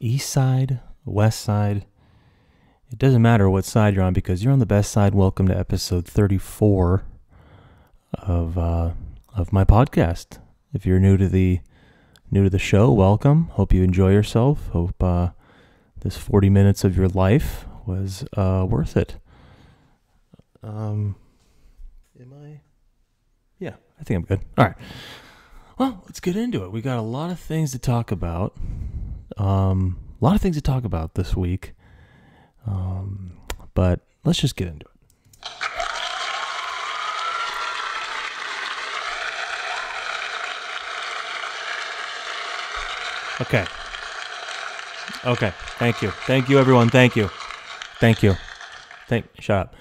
east side, west side. It doesn't matter what side you're on because you're on the best side. Welcome to episode 34 of my podcast. If you're new to the show, welcome. Hope you enjoy yourself. Hope this 40 minutes of your life was worth it. Yeah, I think I'm good. All right. Well, let's get into it. We got a lot of things to talk about. This week. But let's just get into it. Okay. Thank you. Thank you, everyone. Thank you. Shut up.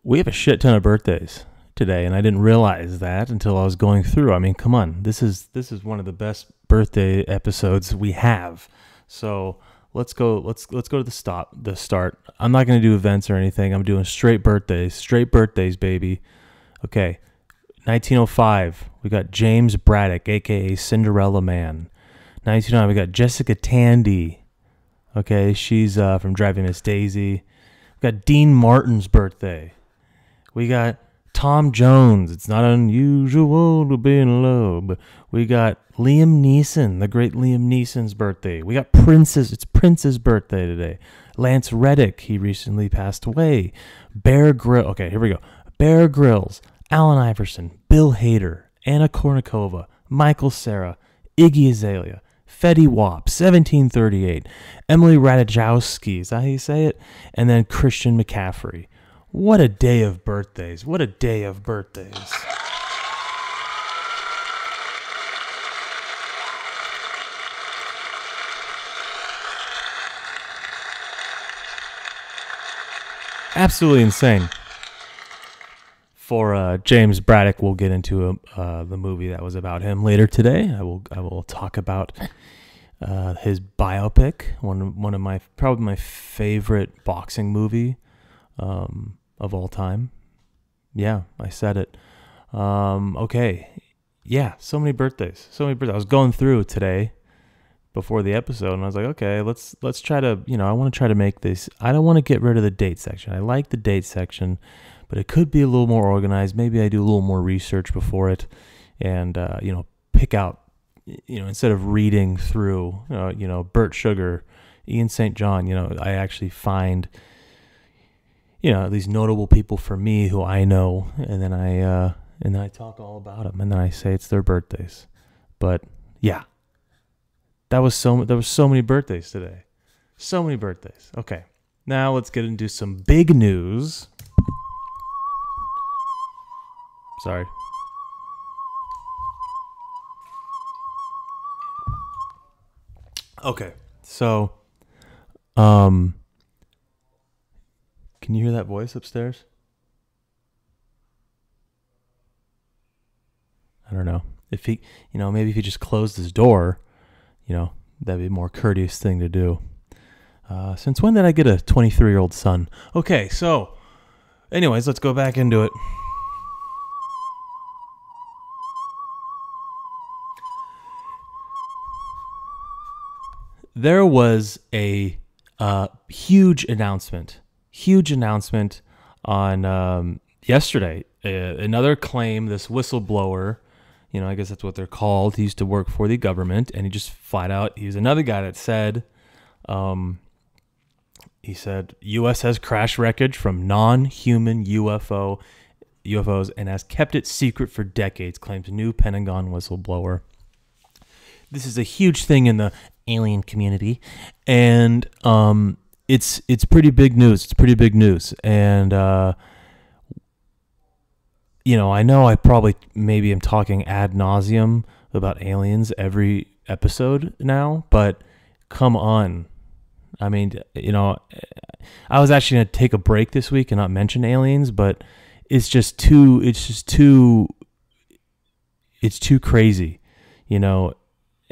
We have a shit ton of birthdays today, and I didn't realize that until I was going through. I mean, come on. This is one of the best birthday episodes we have. So let's go to the start. I'm not going to do events or anything. I'm doing straight birthdays, baby. Okay. 1905, we got James Braddock, aka Cinderella Man. 1909, we got Jessica Tandy. Okay, she's from Driving Miss Daisy. We got Dean Martin's birthday. We got Tom Jones. It's not unusual to be in love. But we got Liam Neeson, the great Liam Neeson's birthday. We got It's Prince's birthday today. Lance Reddick, he recently passed away. Bear Grylls. Okay, here we go. Bear Grylls, Allen Iverson, Bill Hader, Anna Kournikova, Michael Cera, Iggy Azalea, Fetty Wap, 1738, Emily Ratajkowski, is that how you say it? And then Christian McCaffrey. What a day of birthdays. Absolutely insane. For James Braddock, we'll get into the movie that was about him later today. I will talk about his biopic, one of my probably my favorite boxing movie of all time. Yeah, I said it. Okay. Yeah, so many birthdays. I was going through today before the episode, and I was like, okay, let's try to, I want to try to make this. I don't want to get rid of the date section. I like the date section, but it could be a little more organized. Maybe I do a little more research before it, and pick out, instead of reading through, Burt Sugar, Ian St. John, I actually find, these notable people for me who I know, and then I talk all about them, and then I say it's their birthdays. But yeah, there was so many birthdays today, so many birthdays. Okay, now let's get into some big news. Sorry. Okay, so, can you hear that voice upstairs? I don't know. If he, maybe if he just closed his door, that'd be a more courteous thing to do. Since when did I get a 23-year-old son? Okay, so, anyways, let's go back into it. There was a huge announcement on yesterday. Another claim, this whistleblower, I guess that's what they're called. He used to work for the government, and he just flat out, he was another guy that said, he said, U.S. has crash wreckage from non-human UFOs and has kept it secret for decades, claims new Pentagon whistleblower. This is a huge thing in the alien community, and it's pretty big news. And I know I probably maybe am talking ad nauseum about aliens every episode now, but come on. I mean, I was actually going to take a break this week and not mention aliens, but it's too crazy,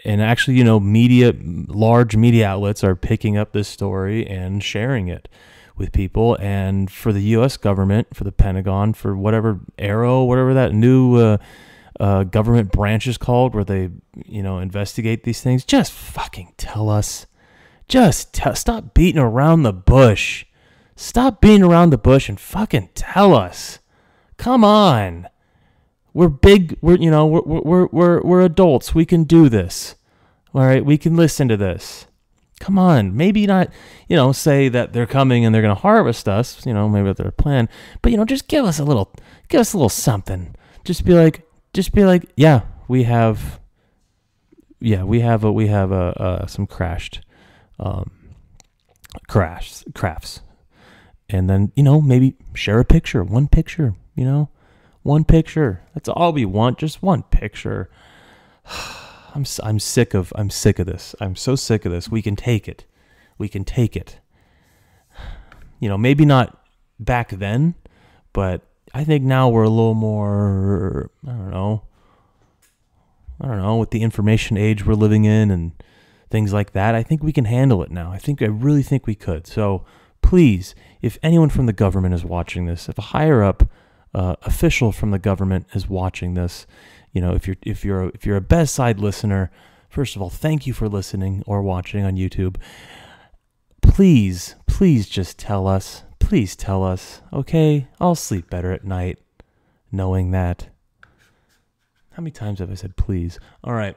And actually, large media outlets are picking up this story and sharing it with people. And for the U.S. government, for the Pentagon, for whatever that new government branch is called, where they, investigate these things, just fucking tell us stop beating around the bush. Stop beating around the bush and fucking tell us. Come on. We're big. We're adults. We can do this. All right. We can listen to this. Come on. Maybe not, say that they're coming and they're going to harvest us, maybe that's their plan, but just give us a little something. Just be like, yeah, we have some crafts. And then, maybe share a picture, one picture, one picture. That's all we want. Just one picture. I'm sick of this. I'm so sick of this. We can take it. Maybe not back then, but I think now we're a little more, I don't know, with the information age we're living in and things like that. I think we can handle it now. I really think we could. So please, if anyone from the government is watching this, if a higher up official from the government is watching this, if you're a bedside listener, first of all, thank you for listening or watching on YouTube. Please just tell us. Please tell us. Okay, I'll sleep better at night knowing that. How many times have I said please? All right.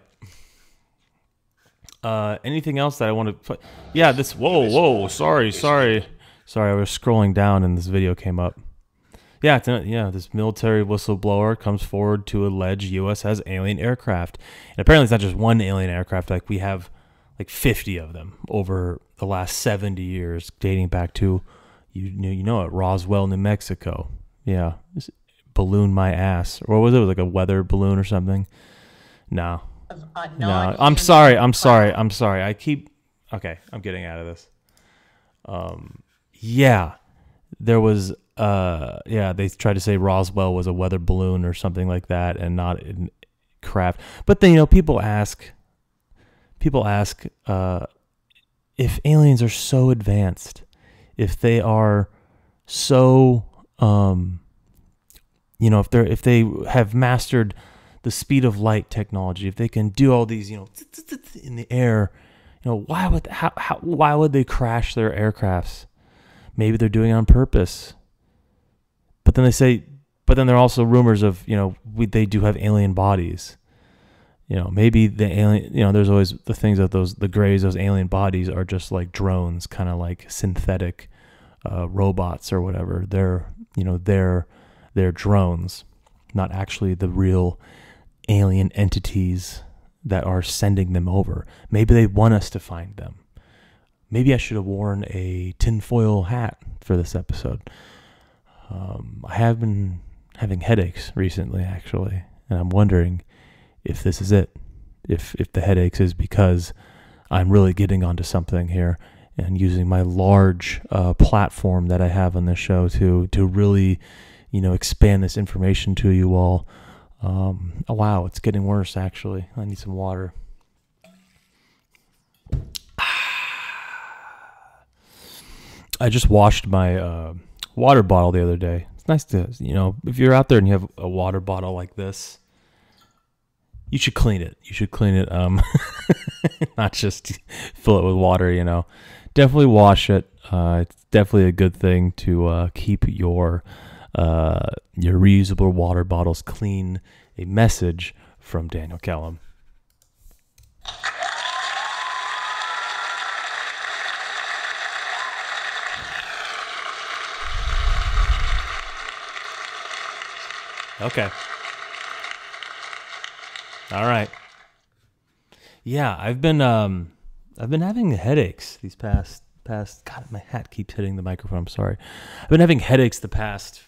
Anything else that I want to? Yeah, this. Whoa! Sorry. I was scrolling down and this video came up. Yeah, this military whistleblower comes forward to allege U.S. has alien aircraft. And apparently it's not just one alien aircraft. Like, we have like 50 of them over the last 70 years, dating back to, Roswell, New Mexico. Yeah, balloon my ass. Or what was it? It was like a weather balloon or something. No. I'm sorry. Okay, I'm getting out of this. Yeah, there was, they tried to say Roswell was a weather balloon or something like that and not in craft. But then, people ask if aliens are so advanced, if they are so, if they have mastered the speed of light technology, if they can do all these, in the air, why would they crash their aircrafts? Maybe they're doing it on purpose. But then there are also rumors of, they do have alien bodies. Maybe the alien, there's always the things that the grays, those alien bodies are just like drones, kind of like synthetic robots or whatever. They're drones, not actually the real alien entities that are sending them over. Maybe they want us to find them. Maybe I should have worn a tinfoil hat for this episode. I have been having headaches recently, actually, and I'm wondering if this is it. If the headaches is because I'm really getting onto something here and using my large platform that I have on this show to really, expand this information to you all. Oh, wow, it's getting worse, actually. I need some water. I just washed my water bottle the other day. It's nice to, if you're out there and you have a water bottle like this, you should clean it. Not just fill it with water, Definitely wash it. It's definitely a good thing to keep your reusable water bottles clean. A message from Daniel Kellom. Okay. All right. Yeah, I've been having headaches these past. God, my hat keeps hitting the microphone. I'm sorry. I've been having headaches the past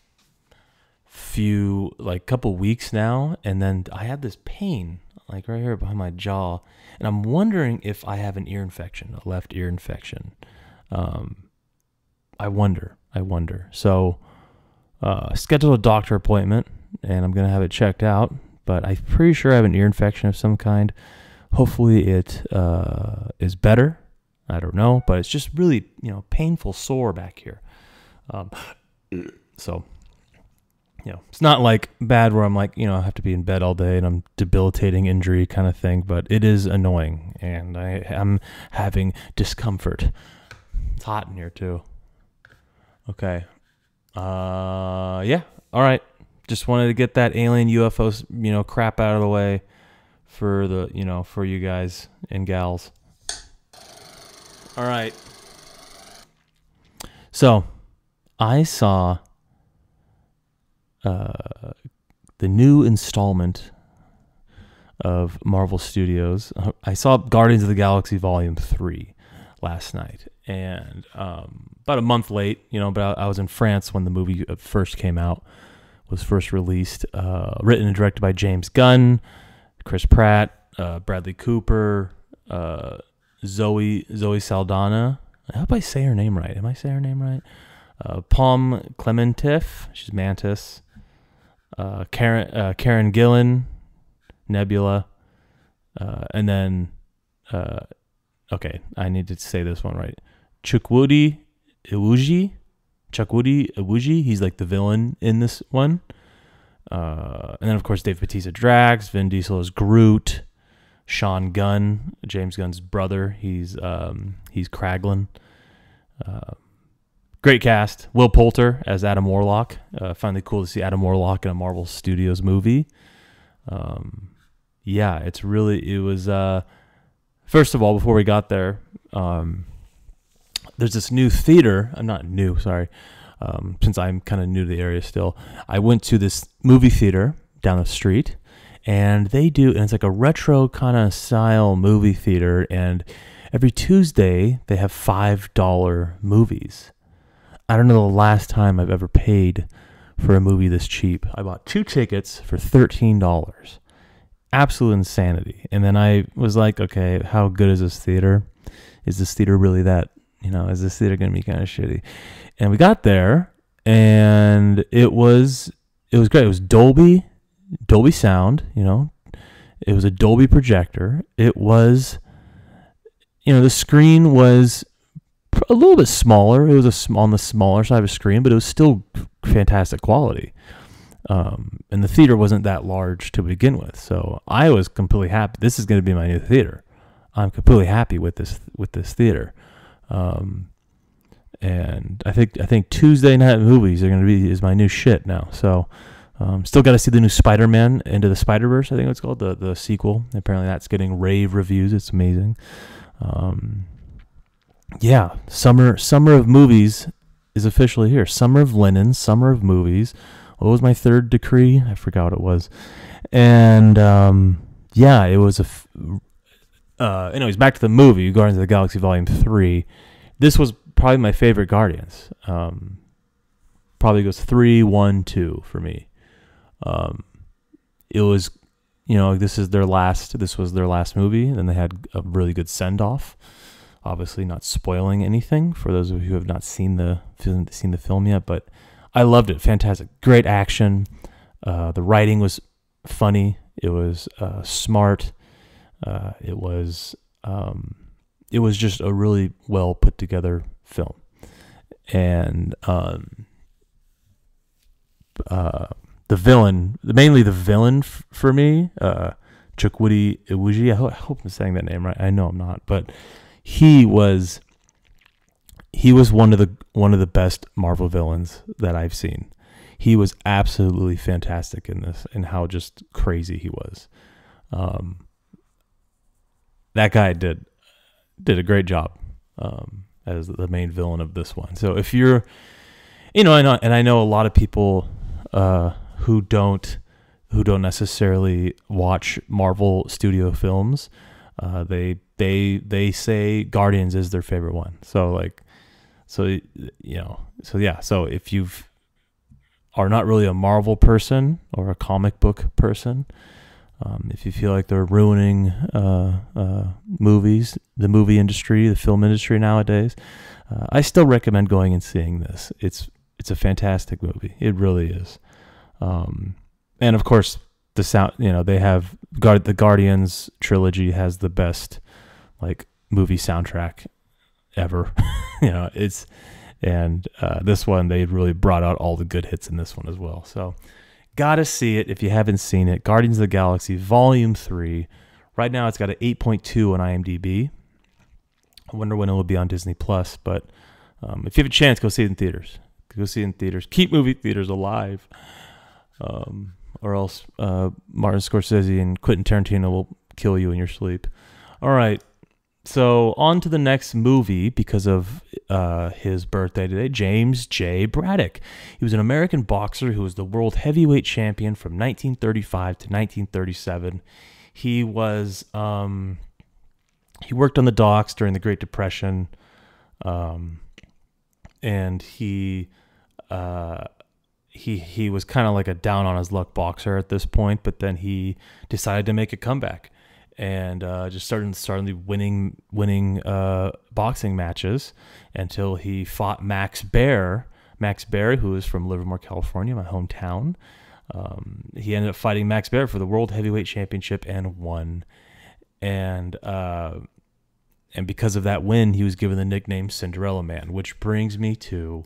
couple weeks now, and then I had this pain like right here behind my jaw, and I'm wondering if I have an ear infection, a left ear infection. I wonder. So, scheduled a doctor appointment, and I'm gonna have it checked out. But I'm pretty sure I have an ear infection of some kind. Hopefully it is better. I don't know, but it's just really, painful, sore back here. So, it's not like bad where I'm like, I have to be in bed all day and I'm debilitating injury kind of thing, but it is annoying and I am having discomfort. It's hot in here too. Okay. Yeah. All right. Just wanted to get that alien UFO, crap out of the way for for you guys and gals. All right. So, I saw the new installment of Marvel Studios. I saw Guardians of the Galaxy Volume 3 last night, and about a month late, but I was in France when the movie first came out, was first released, written and directed by James Gunn, Chris Pratt, Bradley Cooper, Zoe Saldana. I hope I say her name right. Am I saying her name right? Palm Clementif, she's Mantis. Karen Gillan, Nebula, and then okay, I need to say this one right. Chukwudi Iwuji. He's like the villain in this one. And then of course Dave Bautista Drax, Vin Diesel is Groot, Sean Gunn, James Gunn's brother. He's Kraglin. Great cast. Will Poulter as Adam Warlock. Finally cool to see Adam Warlock in a Marvel Studios movie. Yeah, it was, first of all, before we got there, there's this new theater. I'm not new, sorry. Since I'm kind of new to the area still. I went to this movie theater down the street, and and it's like a retro kind of style movie theater, and every Tuesday they have $5 movies. I don't know the last time I've ever paid for a movie this cheap. I bought 2 tickets for $13. Absolute insanity. And then I was like, okay, how good is this theater? Is this theater really that, is this theater going to be kind of shitty? And we got there, and it was great. It was Dolby sound, It was a Dolby projector. It was, the screen was a little bit smaller. It was on the smaller side of a screen, but it was still fantastic quality. And the theater wasn't that large to begin with, so I was completely happy. This is going to be my new theater. I'm completely happy with this theater. And I think Tuesday night movies is my new shit now. So still got to see the new Spider-Man Into the Spider-Verse. I think it's called the sequel. Apparently that's getting rave reviews. It's amazing. Yeah, summer of movies is officially here. Summer of linen, summer of movies. What was my third decree? I forgot what it was. And yeah, it was anyways, back to the movie, Guardians of the Galaxy Volume 3. This was probably my favorite Guardians. Probably goes 3, 1, 2 for me. It was, this was their last movie, and then they had a really good send-off. Obviously not spoiling anything for those of you who have not seen the film yet, but I loved it. Fantastic. Great action. The writing was funny. It was smart. It was just a really well put together film. And mainly the villain for me, Chukwudi Iwuji. I hope I'm saying that name right. I know I'm not, but he was one of the best Marvel villains that I've seen. He was absolutely fantastic in this, and how just crazy he was. That guy did a great job as the main villain of this one. So if you're, I know a lot of people who don't necessarily watch Marvel studio films. They say Guardians is their favorite one. So if you are not really a Marvel person or a comic book person, if you feel like they're ruining movies, the movie industry, the film industry nowadays, I still recommend going and seeing this. It's a fantastic movie. It really is. And of course, the sound. They have the Guardians trilogy has the best movie soundtrack ever. It's And this one, they really brought out all the good hits in this one as well. So gotta see it if you haven't seen it. Guardians of the Galaxy Volume 3. Right now it's got an 8.2 on IMDb. I wonder when it will be on Disney Plus, but if you have a chance, go see it in theaters. Go see it in theaters. Keep movie theaters alive. Or else Martin Scorsese and Quentin Tarantino will kill you in your sleep. All right. So on to the next movie because of his birthday today, James J. Braddock. He was an American boxer who was the world heavyweight champion from 1935 to 1937. He was he worked on the docks during the Great Depression, and he was kind of like a down on his luck boxer at this point, but then he decided to make a comeback and just started winning boxing matches until he fought Max Baer, who is from Livermore, California, my hometown. He ended up fighting Max Baer for the World Heavyweight Championship and won. And because of that win, he was given the nickname Cinderella Man, which brings me to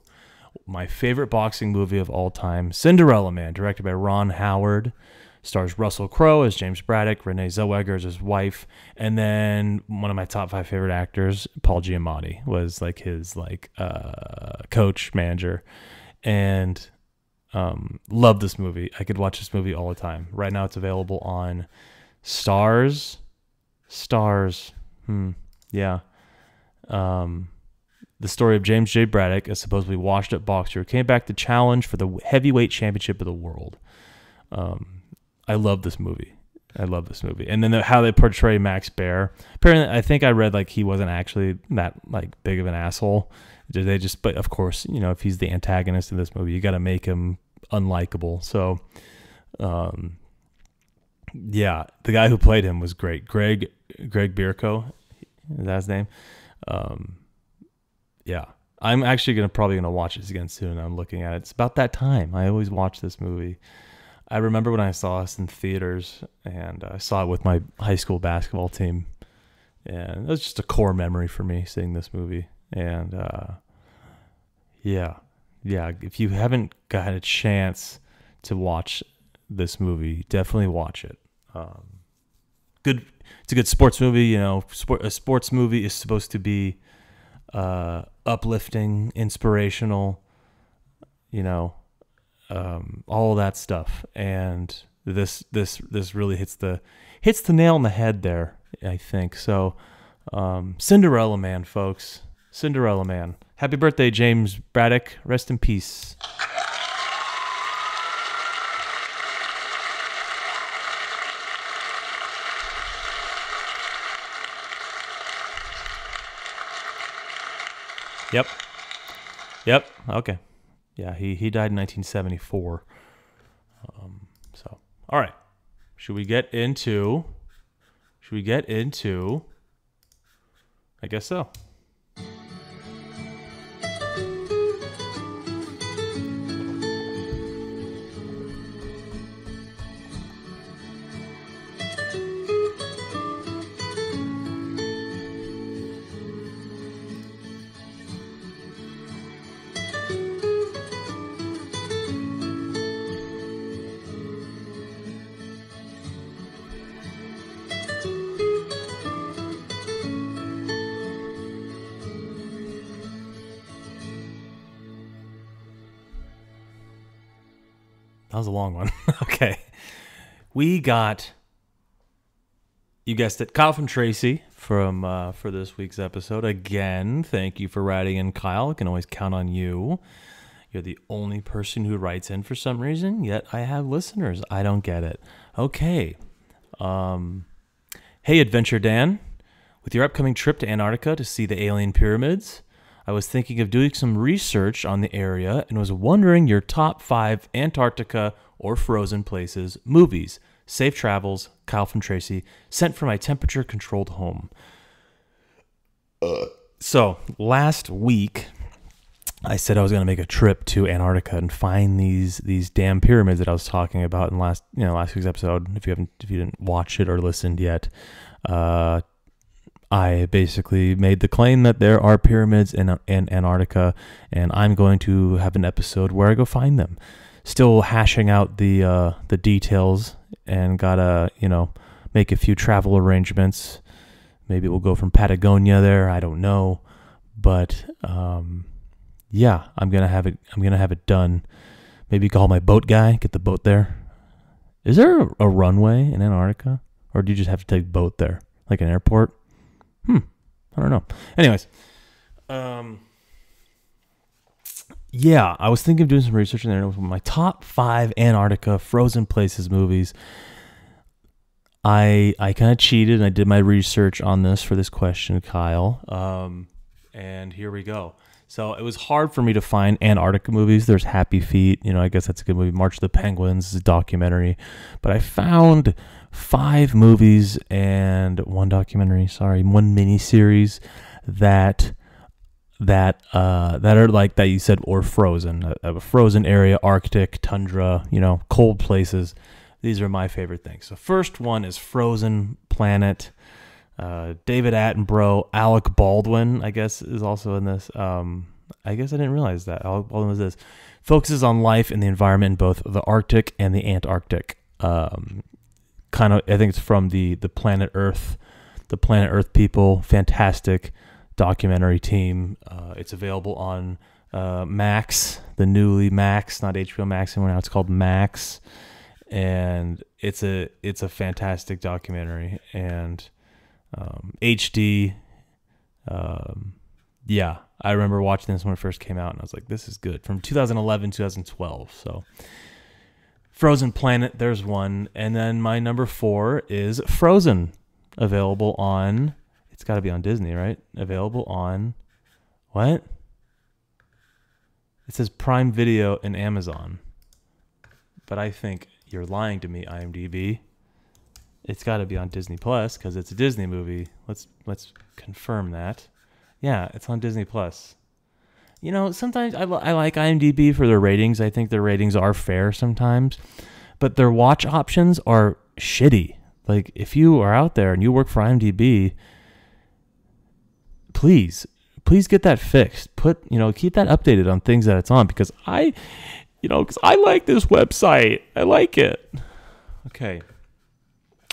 my favorite boxing movie of all time, Cinderella Man, directed by Ron Howard. Stars Russell Crowe as James Braddock, Renee Zellweger as his wife, and then one of my top 5 favorite actors, Paul Giamatti, was like his coach, manager, and love this movie. I could watch this movie all the time. Right now it's available on Stars. Yeah. The story of James J. Braddock, a supposedly washed-up boxer who came back to challenge for the heavyweight championship of the world. I love this movie. And then how they portray Max Baer. Apparently, I think I read he wasn't actually that big of an asshole. But of course, if he's the antagonist in this movie, you got to make him unlikable. So, yeah, the guy who played him was great. Greg Bierko, is that his name? Yeah, I'm actually probably gonna watch this again soon. I'm looking at it. It's about that time. I always watch this movie. I remember when I saw this in theaters, and I saw it with my high school basketball team, and it was just a core memory for me seeing this movie. And yeah. If you haven't got a chance to watch this movie, definitely watch it. Good. It's a good sports movie. A sports movie is supposed to be uplifting, inspirational, all of that stuff, and this really hits the nail on the head there, I think. So, Cinderella Man, folks, Cinderella Man. Happy birthday, James Braddock. Rest in peace. Yep. Okay. Yeah, he died in 1974. So, all right. Should we get into? I guess so. That was a long one. Okay. We got, you guessed it, Kyle from Tracy for this week's episode. Again, thank you for writing in, Kyle. I can always count on you. You're the only person who writes in for some reason, yet I have listeners. I don't get it. Okay. Hey, Adventure Dan. With your upcoming trip to Antarctica to see the alien pyramids, I was thinking of doing some research on the area and was wondering your top 5 Antarctica or frozen places, movies. Safe travels, Kyle from Tracy, sent from my temperature-controlled home. So, last week, I said I was going to make a trip to Antarctica and find these damn pyramids that I was talking about in last week's episode. If you didn't watch it or listened yet, I basically made the claim that there are pyramids in Antarctica, and I'm going to have an episode where I go find them. Still hashing out the details, and gotta make a few travel arrangements. Maybe we'll go from Patagonia there. I don't know, but yeah, I'm gonna have it done. Maybe call my boat guy, get the boat there. Is there a runway in Antarctica, or do you just have to take a boat there, like an airport? I don't know. Anyways, yeah, I was thinking of doing some research in there. My top 5 Antarctica frozen places movies. I kind of cheated and I did my research on this for this question, Kyle. And here we go. So it was hard for me to find Antarctica movies. There's Happy Feet. I guess that's a good movie. March of the Penguins is a documentary. But I found 5 movies and one documentary, one miniseries that are like that you said, or frozen. A frozen area, Arctic, tundra, cold places. These are my favorite things. So first one is Frozen Planet. David Attenborough, Alec Baldwin, I guess, is also in this. I guess I didn't realize that. Alec Baldwin was this. Focuses on life and the environment in both the Arctic and the Antarctic. Kind of, I think it's from the Planet Earth, people. Fantastic documentary team. It's available on Max, the newly Max, not HBO Max anymore. Now it's called Max, and it's a fantastic documentary. And HD, yeah, I remember watching this when it first came out, and I was like, this is good. From 2011, 2012. So Frozen Planet, there's one. And then my number 4 is Frozen, available on, it's got to be on Disney, right? Available on, what? It says Prime Video and Amazon. But I think you're lying to me, IMDb. It's got to be on Disney Plus because it's a Disney movie. Let's confirm that. Yeah, it's on Disney Plus. Sometimes I like IMDb for their ratings. I think their ratings are fair sometimes, but their watch options are shitty. Like, if you are out there and you work for IMDb, please get that fixed. Keep that updated on things that it's on, because I like this website. I like it. Okay.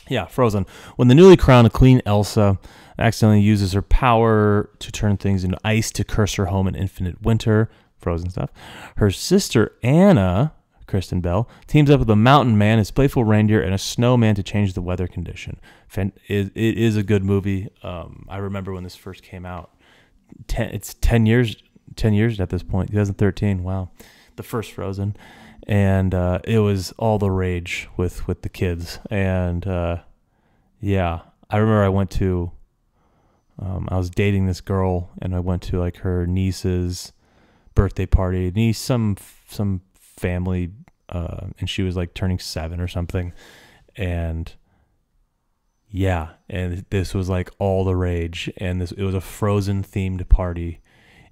Yeah, Frozen. When the newly crowned Queen Elsa accidentally uses her power to turn things into ice to curse her home in infinite winter, Frozen stuff, her sister Anna, Kristen Bell, teams up with a mountain man, his playful reindeer, and a snowman to change the weather condition. It is a good movie. I remember when this first came out. It's 10 years at this point, 2013. Wow. The first Frozen. And it was all the rage with the kids. And yeah, I remember I went to, I was dating this girl, and I went to like her niece's birthday party. Some family, and she was like turning 7 or something. And yeah, and this was like all the rage. And it was a Frozen themed party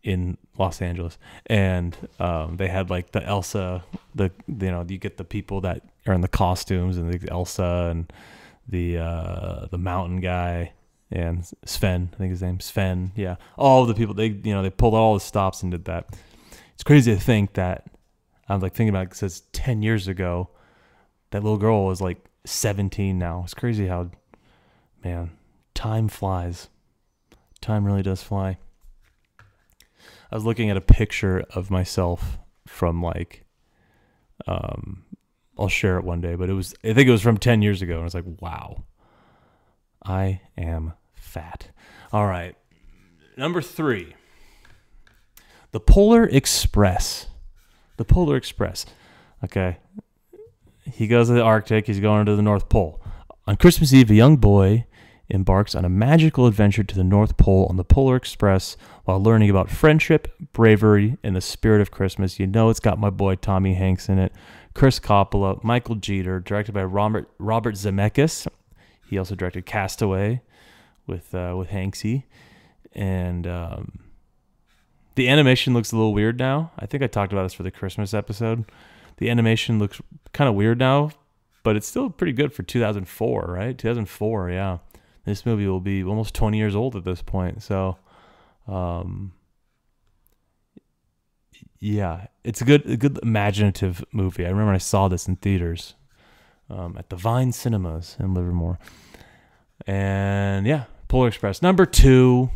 in Los Angeles, and they had like the Elsa, you get the people that are in the costumes, and the Elsa and the mountain guy and Sven, I think his name's Sven. Yeah, all the people, they pulled all the stops and did that. It's crazy to think that I'm like thinking about it, 'cause it's 10 years ago. That little girl is like 17 now. It's crazy how, man, time flies. Time really does fly. I was looking at a picture of myself from like, I'll share it one day, but I think it was from 10 years ago. And I was like, wow, I am fat. All right. Number 3, the Polar Express. The Polar Express. Okay. He goes to the Arctic. He's going to the North Pole. On Christmas Eve, a young boy embarks on a magical adventure to the North Pole on the Polar Express while learning about friendship, bravery, and the spirit of Christmas. It's got my boy Tommy Hanks in it, Chris Coppola, Michael Jeter, directed by Robert Zemeckis. He also directed Castaway with Hanksy. And the animation looks a little weird now. I think I talked about this for the Christmas episode. The animation looks kind of weird now, but it's still pretty good for 2004, right? 2004, yeah. This movie will be almost 20 years old at this point. So, yeah, it's a good imaginative movie. I remember I saw this in theaters at the Vine Cinemas in Livermore. And yeah, Polar Express. Number two,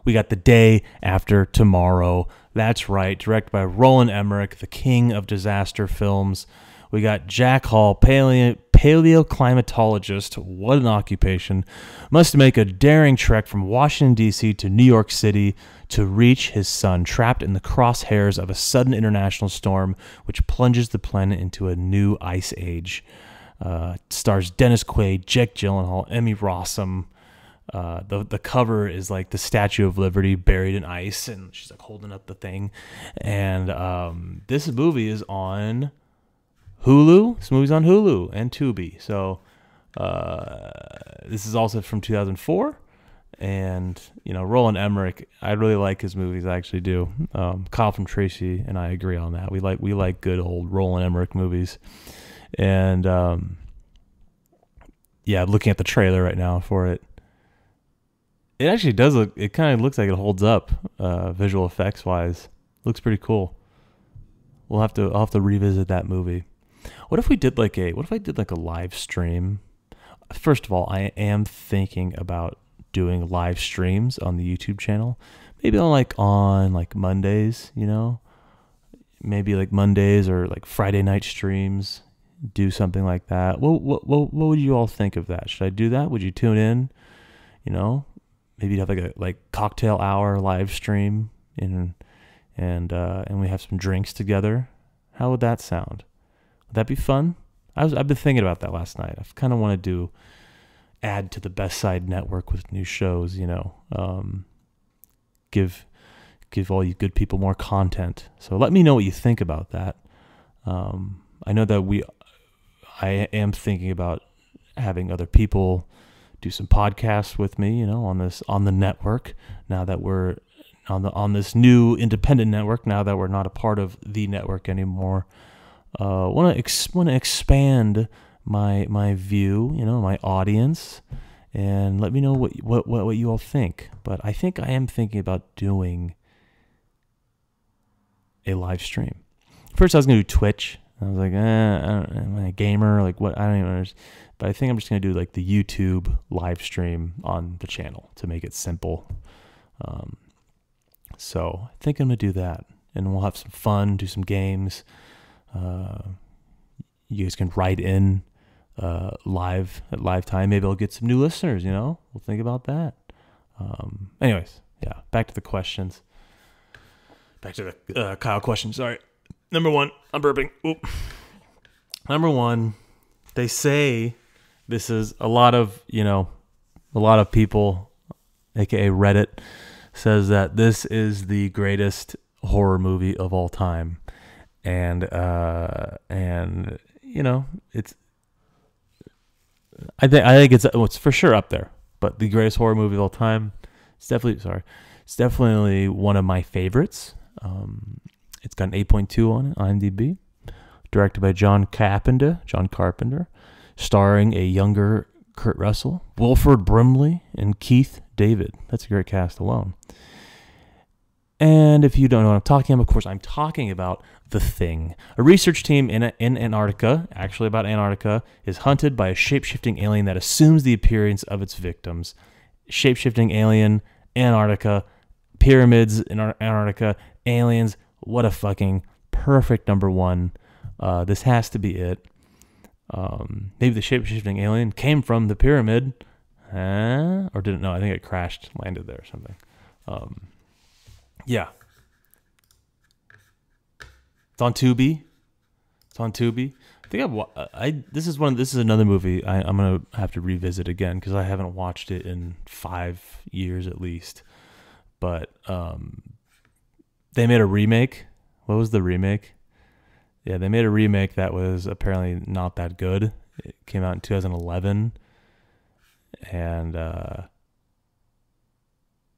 we got The Day After Tomorrow. That's right, directed by Roland Emmerich, the king of disaster films. We got Jack Hall, paleoclimatologist. What an occupation. Must make a daring trek from Washington, D.C. to New York City to reach his son, trapped in the crosshairs of a sudden international storm which plunges the planet into a new ice age. Stars Dennis Quaid, Jake Gyllenhaal, Emmy Rossum. The cover is like the Statue of Liberty buried in ice, and she's like holding up the thing. And this movie is on Hulu. This movie's on Hulu and Tubi. So this is also from 2004. And, you know, Roland Emmerich, I really like his movies. I actually do. Kyle from Tracy and I agree on that. We like good old Roland Emmerich movies. And yeah, looking at the trailer right now for it. It actually does look, it kind of looks like it holds up visual effects wise. Looks pretty cool. I'll have to revisit that movie. What if I did like a live stream? First of all, I am thinking about doing live streams on the YouTube channel. Maybe on Mondays, you know? Maybe like Mondays or like Friday night streams. Do something like that. What would you all think of that? Should I do that? Would you tune in? You know? Maybe have like a cocktail hour live stream and we have some drinks together. How would that sound? Would that be fun? I've been thinking about that last night. I kind of want to add to the Best Side Network with new shows, you know. Give all you good people more content. So let me know what you think about that. I know that I am thinking about having other people do some podcasts with me, you know, on the network. Now that we're on this new independent network, now that we're not a part of the network anymore, want to expand my view, you know, my audience, and let me know what you all think. But I think I am thinking about doing a live stream. First, I was gonna do Twitch. I was like, am I a gamer? Like what? I don't even understand. But I think I'm just going to do like the YouTube live stream on the channel to make it simple. So I think I'm going to do that. And we'll have some fun, do some games. You guys can write in live at live time. Maybe I'll get some new listeners, you know? We'll think about that. Anyways, yeah, back to the questions. Back to the Kyle question. Sorry. Number one, I'm burping. Oop. Number one, they say this is a lot of people, aka Reddit, says that this is the greatest horror movie of all time. And you know, I think it's for sure up there. But the greatest horror movie of all time, it's definitely one of my favorites. It's got an 8.2 on it, IMDb. Directed by John Carpenter, starring a younger Kurt Russell, Wilford Brimley, and Keith David. That's a great cast alone. And if you don't know what I'm talking about, of course, I'm talking about The Thing. A research team in Antarctica, actually about Antarctica, is hunted by a shape-shifting alien that assumes the appearance of its victims. Shape-shifting alien, Antarctica, pyramids in Antarctica, aliens. What a fucking perfect number one. This has to be it. Maybe the shape-shifting alien came from the pyramid. Or didn't know. I think it crashed, landed there or something. Yeah. It's on Tubi. I think this is another movie I'm going to have to revisit again because I haven't watched it in 5 years at least. But they made a remake. What was the remake? Yeah, they made a remake that was apparently not that good. It came out in 2011. And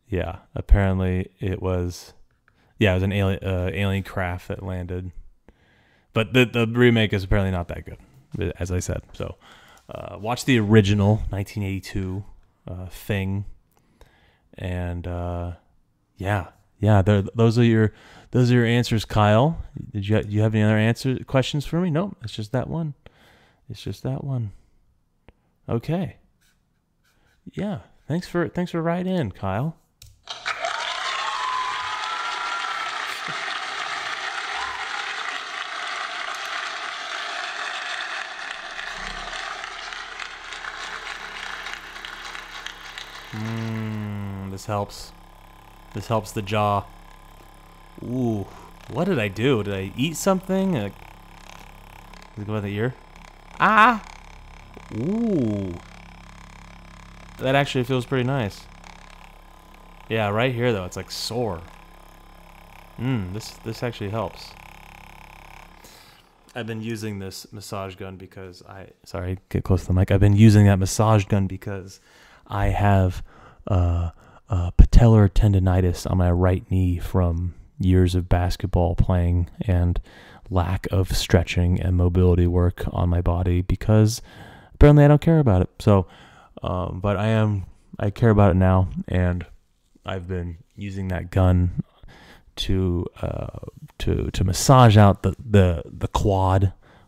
yeah, apparently it was an alien craft that landed. But the remake is apparently not that good, as I said. So Watched the original 1982 Thing, and those are your answers, Kyle. Do you have any other questions for me? No, it's just that one. Okay. Yeah. Thanks for writing in, Kyle. This helps. This helps the jaw. Ooh, what did I do? Did I eat something? Did it go in the ear? Ah! Ooh. That actually feels pretty nice. Yeah, right here though, it's like sore. This actually helps. I've been using this massage gun because sorry, get close to the mic. I've been using that massage gun because I have patellar tendonitis on my right knee from years of basketball playing and lack of stretching and mobility work on my body because apparently I don't care about it. So, but I care about it now, and I've been using that gun to massage out the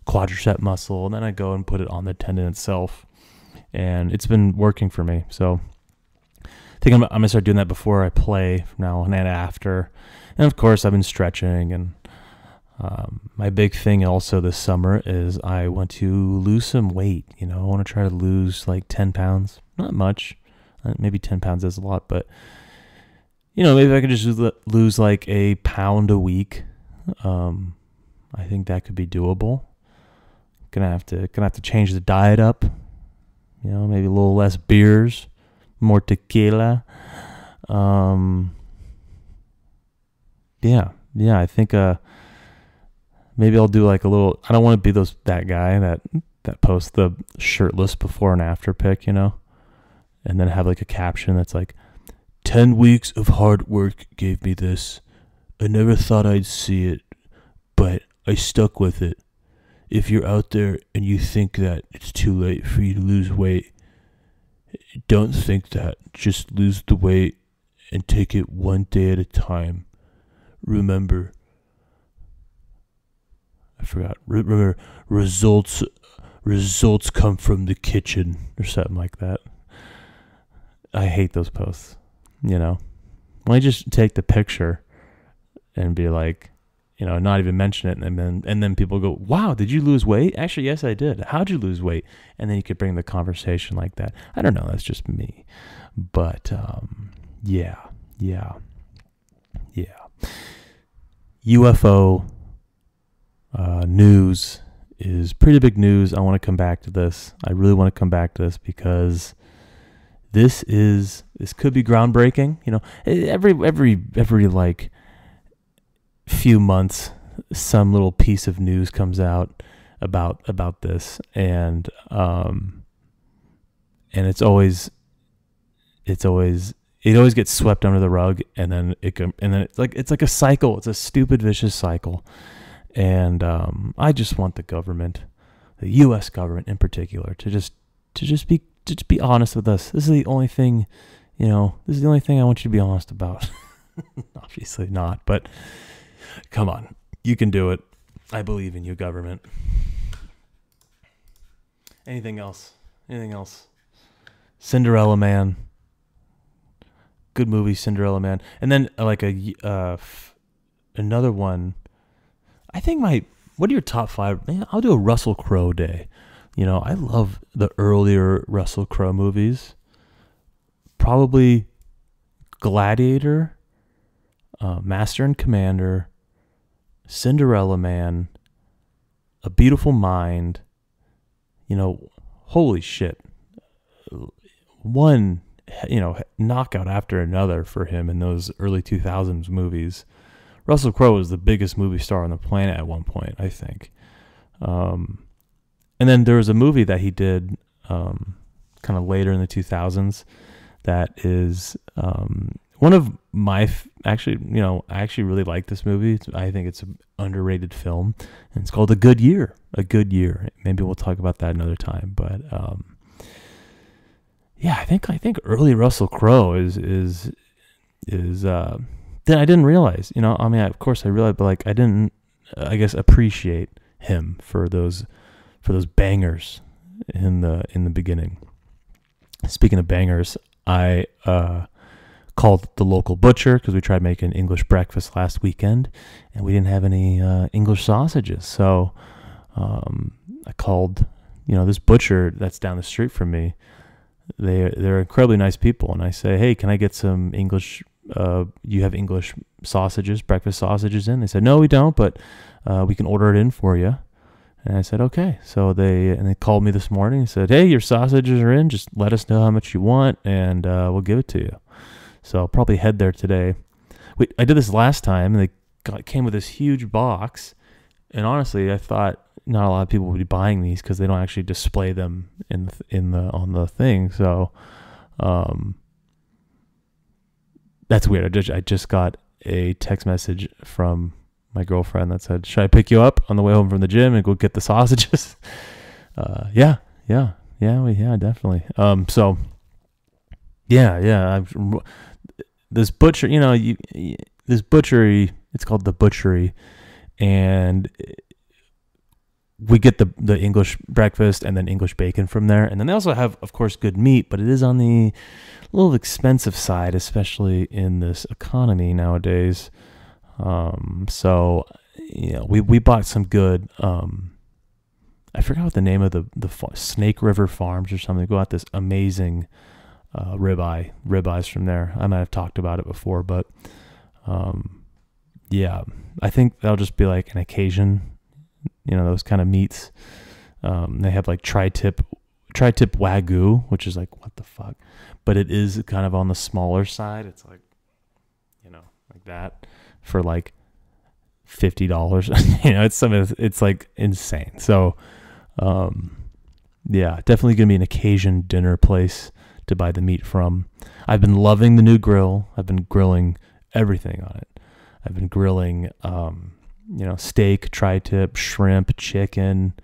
quadricep muscle, and then I go and put it on the tendon itself, and it's been working for me. So I think I'm gonna start doing that before I play from now on and after. And of course, I've been stretching, and my big thing also this summer is I want to lose some weight. I want to try to lose like 10 pounds. Not much. Maybe 10 pounds is a lot, but maybe I could just lose like a pound a week. I think that could be doable. Gonna have to change the diet up. Maybe a little less beers, more tequila. Yeah, I think maybe I'll do like a little. I don't want to be that guy that posts the shirtless before and after pic, and then have like a caption that's like, 10 weeks of hard work gave me this. I never thought I'd see it, but I stuck with it. If you're out there and you think that it's too late for you to lose weight, don't think that. Just lose the weight and take it one day at a time. Remember, I forgot. Remember, results come from the kitchen or something like that. I hate those posts. Why don't you just take the picture and be like, not even mention it, and then people go, wow, did you lose weight? Actually, yes, I did. How'd you lose weight? And then you could bring the conversation like that. I don't know, that's just me. But yeah. UFO news is pretty big news. I want to come back to this. I really want to come back to this because this could be groundbreaking. Every like few months, some little piece of news comes out about this, and it always gets swept under the rug, and then it's like a cycle. It's a stupid, vicious cycle, and I just want the government, the U.S. government in particular, to just be honest with us. This is the only thing, this is the only thing I want you to be honest about. Obviously not, but come on, you can do it. I believe in you, government. Anything else? Cinderella Man. Good movie, Cinderella Man. And then like another one. I think what are your top 5? Man, I'll do a Russell Crowe day. I love the earlier Russell Crowe movies. Probably Gladiator, Master and Commander, Cinderella Man, A Beautiful Mind. Holy shit. One, knockout after another for him in those early 2000s movies. Russell Crowe was the biggest movie star on the planet at one point, I think. And then there was a movie that he did kind of later in the 2000s that is one of my actually, I actually really like this movie. I think it's an underrated film, and it's called A Good Year. A Good Year. Maybe we'll talk about that another time. But yeah, I think early Russell Crowe is then I didn't realize. I mean, of course I realized, but like I didn't, I guess, appreciate him for those bangers in the beginning. Speaking of bangers, I called the local butcher because we tried making English breakfast last weekend, and we didn't have any English sausages. So I called, this butcher that's down the street from me. They're incredibly nice people, and I say, hey, can I get some English? You have English sausages, breakfast sausages in? They said, no, we don't, but we can order it in for you. And I said, okay. So they called me this morning and said, hey, your sausages are in. Just let us know how much you want, and we'll give it to you. So I'll probably head there today. I did this last time, and they came with this huge box. And honestly, I thought not a lot of people would be buying these because they don't actually display them on the thing. So that's weird. I just got a text message from my girlfriend that said, should I pick you up on the way home from the gym and go get the sausages? Yeah, definitely. So yeah. This butcher, this butchery, it's called The Butchery, and we get the English breakfast and then English bacon from there. And then they also have, of course, good meat, but it is on the little expensive side, especially in this economy nowadays. So, we bought some good, I forgot what the name of the Snake River Farms or something. We got this amazing ribeyes from there. I might have talked about it before, but yeah, I think that'll just be like an occasion, those kind of meats. They have like tri-tip Wagyu, which is like, what the fuck? But it is kind of on the smaller side. It's like, like that for like $50. It's like insane. So, yeah, definitely gonna be an occasion dinner place to buy the meat from. I've been loving the new grill. I've been grilling everything on it. I've been grilling, steak, tri-tip, shrimp, chicken,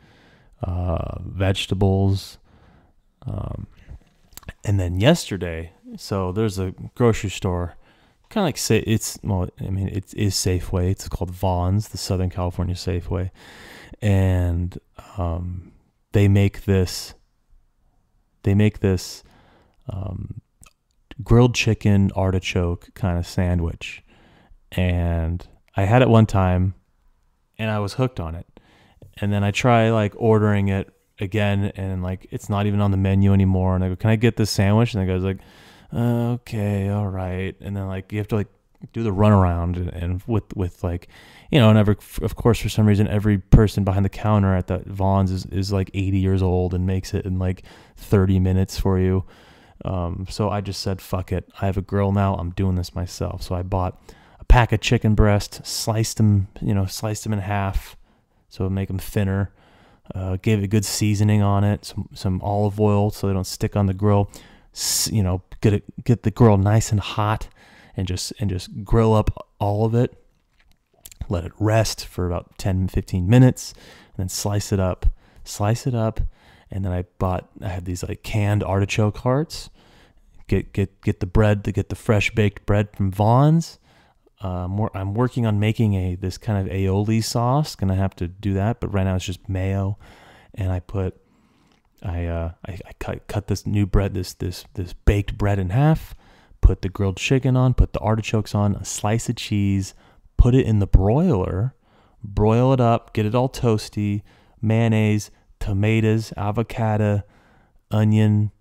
vegetables. And then yesterday, so there's a grocery store, kind of like it is Safeway. It's called Vons, the Southern California Safeway. And they make this grilled chicken artichoke kind of sandwich. And I had it one time and I was hooked on it. And then I try like ordering it again, and like it's not even on the menu anymore. And I go, can I get this sandwich? And the guy's like, okay, all right. And then like you have to like do the runaround and with like, and of course, for some reason, every person behind the counter at that Vons is like 80 years old and makes it in like 30 minutes for you. So I just said, fuck it. I have a grill now. I'm doing this myself. So I bought a pack of chicken breast, sliced them in half so it'd make them thinner. Gave it a good seasoning on it, some olive oil so they don't stick on the grill. Get the grill nice and hot, and just grill up all of it. Let it rest for about 10-15 minutes, and then slice it up. And then I had these like canned artichoke hearts. Get the bread, get the fresh baked bread from Vons. I'm working on making this kind of aioli sauce. Gonna have to do that, but right now it's just mayo. And I cut this new bread, this baked bread in half. Put the grilled chicken on. Put the artichokes on. A slice of cheese. Put it in the broiler. Broil it up. Get it all toasty. Mayonnaise, tomatoes, avocado, onion,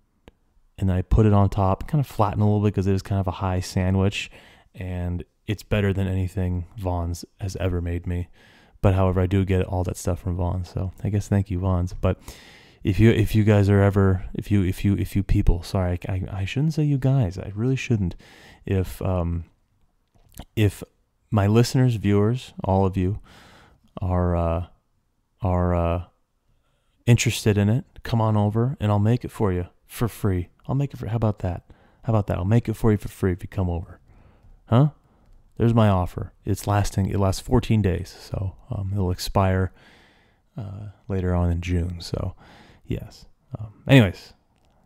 and then I put it on top. Kind of flatten a little bit because it is kind of a high sandwich, and it's better than anything Vons has ever made me. But however, I do get all that stuff from Vons, so I guess thank you, Vons. But if you guys are ever, if you people, sorry, I shouldn't say you guys. I really shouldn't. If my listeners, viewers, all of you are interested in it, come on over and I'll make it for you for free. I'll make it for. How about that? I'll make it for you for free if you come over. Huh? There's my offer. It lasts 14 days. So it'll expire later on in June. So yes. Anyways,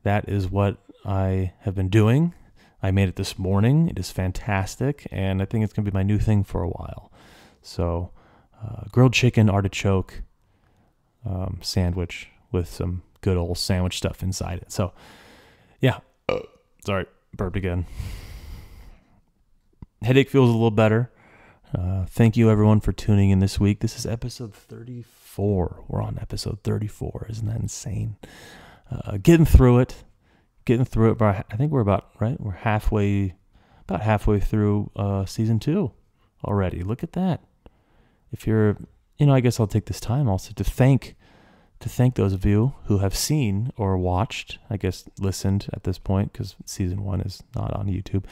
that is what I have been doing. I made it this morning. It is fantastic. And I think it's going to be my new thing for a while. So grilled chicken artichoke sandwich with some good old sandwich stuff inside it. So yeah. Sorry, burped again. Headache feels a little better. Thank you, everyone, for tuning in this week. This is episode 34. We're on episode 34. Isn't that insane? Getting through it. But I think we're about halfway through season 2 already. Look at that. If you're, I guess I'll take this time also to thank those of you who have seen or watched, I guess listened at this point, because season 1 is not on YouTube.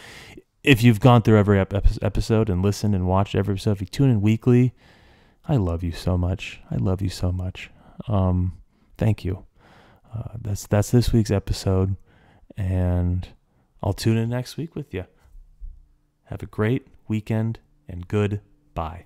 If you've gone through every episode and listened and watched every episode, if you tune in weekly, I love you so much. Thank you. That's this week's episode, and I'll tune in next week with you. Have a great weekend, and goodbye.